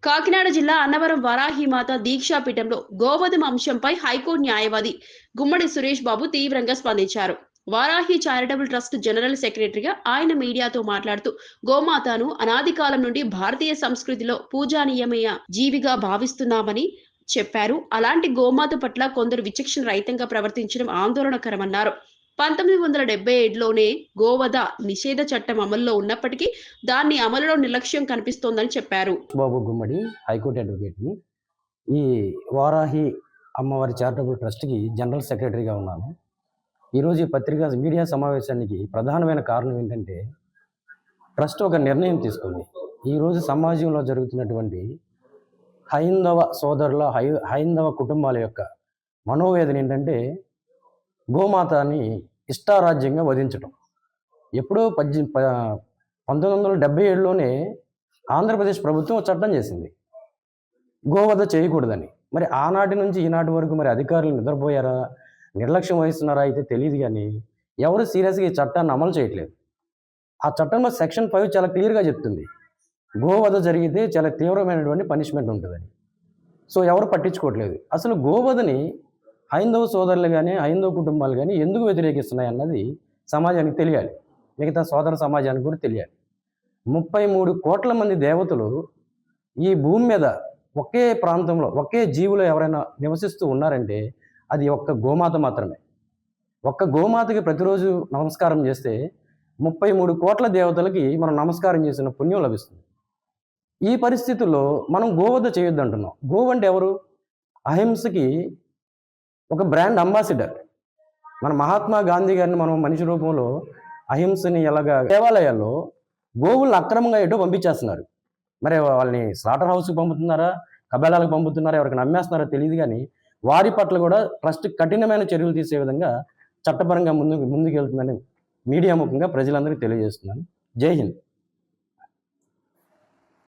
కాకినాడ జిల్లా అన్నవరం వరాహిమాత దీక్షాపీఠంలో గోవధం అంశంపై హైకోర్టు న్యాయవాది గుమ్మడి సురేష్ బాబు తీవ్రంగా స్పందించారు. వారాహి చారిటబుల్ ట్రస్ట్ జనరల్ సెక్రటరీగా ఆయన మీడియాతో మాట్లాడుతూ గోమాతను అనాది కాలం నుండి భారతీయ సంస్కృతిలో పూజానీయమైన జీవిగా భావిస్తున్నామని చెప్పారు. అలాంటి గోమాత పట్ల కొందరు విచక్షణ రహితంగా ప్రవర్తించడం ఆందోళనకరమన్నారు. 1977లోనే గోవధ నిషేధ చట్టం అమల్లో ఉన్నప్పటికీ దాన్ని అమలులో నిర్లక్ష్యం కనిపిస్తోందని చెప్పారు. బాబు గుమ్మడి హైకోర్టు అడ్వకేట్ని. ఈ వారాహి అమ్మవారి చారిటబుల్ ట్రస్ట్కి జనరల్ సెక్రటరీగా ఉన్నాను. ఈరోజు ఈ పత్రికా మీడియా సమావేశానికి ప్రధానమైన కారణం ఏంటంటే, ట్రస్ట్ ఒక నిర్ణయం తీసుకుంది. ఈరోజు సమాజంలో జరుగుతున్నటువంటి హైందవ సోదరుల హైందవ కుటుంబాల యొక్క మనోవేదన ఏంటంటే, గోమాతని ఇష్టారాజ్యంగా వధించటం. ఎప్పుడో 1977లోనే ఆంధ్రప్రదేశ్ ప్రభుత్వం చట్టం చేసింది గోవధ చేయకూడదని. మరి ఆనాటి నుంచి ఈనాటి వరకు మరి అధికారులు నిద్రపోయారా, నిర్లక్ష్యం వహిస్తున్నారా అయితే తెలియదు. కానీ ఎవరు సీరియస్గా ఈ చట్టాన్ని అమలు చేయట్లేదు. ఆ చట్టంలో సెక్షన్ 5 చాలా క్లియర్గా చెప్తుంది, గోవధ జరిగితే చాలా తీవ్రమైనటువంటి పనిష్మెంట్ ఉంటుందని. సో ఎవరు పట్టించుకోవట్లేదు. అసలు గోవధని హైందవ సోదరులు కానీ హైందవ కుటుంబాలు కానీ ఎందుకు వ్యతిరేకిస్తున్నాయి అన్నది సమాజానికి తెలియాలి, మిగతా సోదర సమాజానికి కూడా తెలియాలి. 33 కోట్ల మంది దేవతలు ఈ భూమి మీద ఒకే ప్రాంతంలో ఒకే జీవులు ఎవరైనా నివసిస్తూ ఉన్నారంటే అది ఒక్క గోమాత మాత్రమే. ఒక్క గోమాతకి ప్రతిరోజు నమస్కారం చేస్తే 33 కోట్ల దేవతలకి మనం నమస్కారం చేసిన పుణ్యం లభిస్తుంది. ఈ పరిస్థితుల్లో మనం గోవధ చేయొద్దు అంటున్నాం. గోవు అంటే ఎవరు? అహింసకి ఒక బ్రాండ్ అంబాసిడర్. మన మహాత్మా గాంధీ గారిని మనం మనిషి రూపంలో అహింసని ఎలాగా దేవాలయాల్లో గోవులను అక్రమంగా ఎటో పంపించేస్తున్నారు. మరి వాళ్ళని స్లాటర్ హౌస్కి పంపుతున్నారా, కబేళాలకు పంపుతున్నారా, ఎవరికి నమ్మేస్తున్నారో తెలియదు. కానీ వారి పట్ల కూడా ట్రస్ట్ కఠినమైన చర్యలు తీసే విధంగా చట్టపరంగా ముందుకు వెళ్తుందని మీడియా ముఖంగా ప్రజలందరికీ తెలియజేస్తున్నాను. జై హింద్.